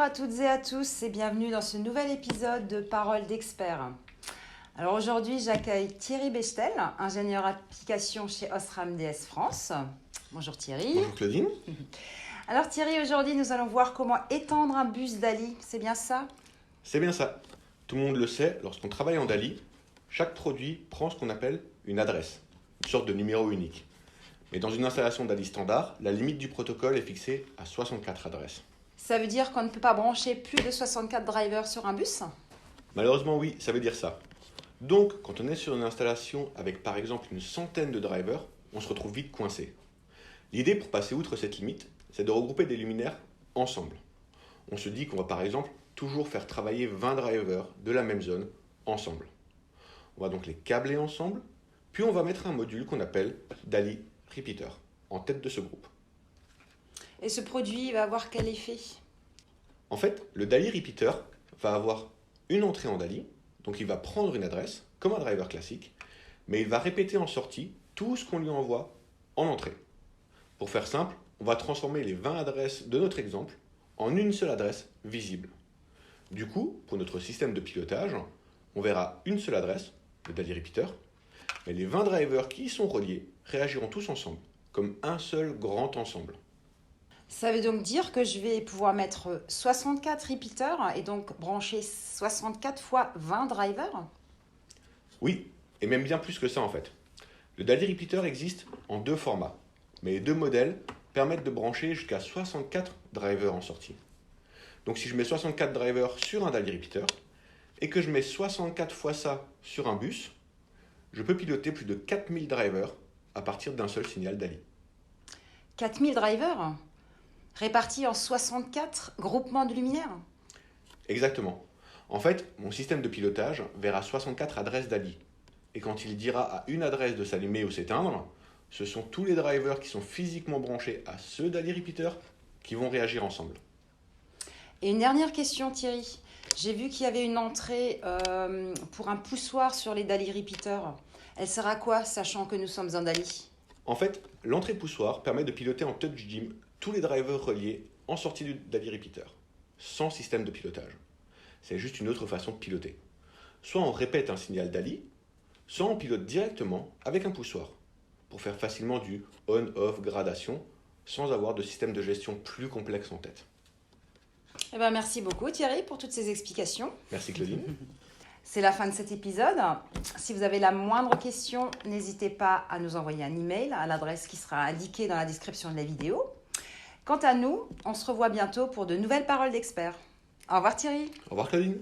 à toutes et à tous et bienvenue dans ce nouvel épisode de Paroles d'experts. Alors aujourd'hui, j'accueille Thierry Bechtel, ingénieur application chez Osram DS France. Bonjour Thierry. Bonjour Claudine. Alors Thierry, aujourd'hui, nous allons voir comment étendre un bus DALI. C'est bien ça? C'est bien ça. Tout le monde le sait, lorsqu'on travaille en DALI, chaque produit prend ce qu'on appelle une adresse, une sorte de numéro unique. Mais dans une installation DALI standard, la limite du protocole est fixée à 64 adresses. Ça veut dire qu'on ne peut pas brancher plus de 64 drivers sur un bus? Malheureusement oui, ça veut dire ça. Donc, quand on est sur une installation avec par exemple une centaine de drivers, on se retrouve vite coincé. L'idée pour passer outre cette limite, c'est de regrouper des luminaires ensemble. On se dit qu'on va par exemple toujours faire travailler 20 drivers de la même zone ensemble. On va donc les câbler ensemble, puis on va mettre un module qu'on appelle DALI Repeater en tête de ce groupe. Et ce produit va avoir quel effet? En fait, le DALI Repeater va avoir une entrée en DALI, donc il va prendre une adresse, comme un driver classique, mais il va répéter en sortie tout ce qu'on lui envoie en entrée. Pour faire simple, on va transformer les 20 adresses de notre exemple en une seule adresse visible. Du coup, pour notre système de pilotage, on verra une seule adresse, le DALI Repeater, mais les 20 drivers qui y sont reliés réagiront tous ensemble, comme un seul grand ensemble. Ça veut donc dire que je vais pouvoir mettre 64 repeaters et donc brancher 64 fois 20 drivers? Oui, et même bien plus que ça en fait. Le DALI Repeater existe en deux formats, mais les deux modèles permettent de brancher jusqu'à 64 drivers en sortie. Donc si je mets 64 drivers sur un DALI Repeater et que je mets 64 fois ça sur un bus, je peux piloter plus de 4000 drivers à partir d'un seul signal DALI. 4000 drivers répartis en 64 groupements de luminaires? Exactement. En fait, mon système de pilotage verra 64 adresses DALI. Et quand il dira à une adresse de s'allumer ou s'éteindre, ce sont tous les drivers qui sont physiquement branchés à ce DALI Repeater qui vont réagir ensemble. Et une dernière question Thierry. J'ai vu qu'il y avait une entrée pour un poussoir sur les DALI Repeaters. Elle sert à quoi, sachant que nous sommes en DALI? En fait, l'entrée poussoir permet de piloter en touch dim tous les drivers reliés en sortie du DALI Repeater, sans système de pilotage. C'est juste une autre façon de piloter. Soit on répète un signal DALI, soit on pilote directement avec un poussoir, pour faire facilement du on-off gradation, sans avoir de système de gestion plus complexe en tête. Eh ben, merci beaucoup Thierry pour toutes ces explications. Merci Claudine. C'est la fin de cet épisode. Si vous avez la moindre question, n'hésitez pas à nous envoyer un email à l'adresse qui sera indiquée dans la description de la vidéo. Quant à nous, on se revoit bientôt pour de nouvelles paroles d'experts. Au revoir Thierry. Au revoir Claudine.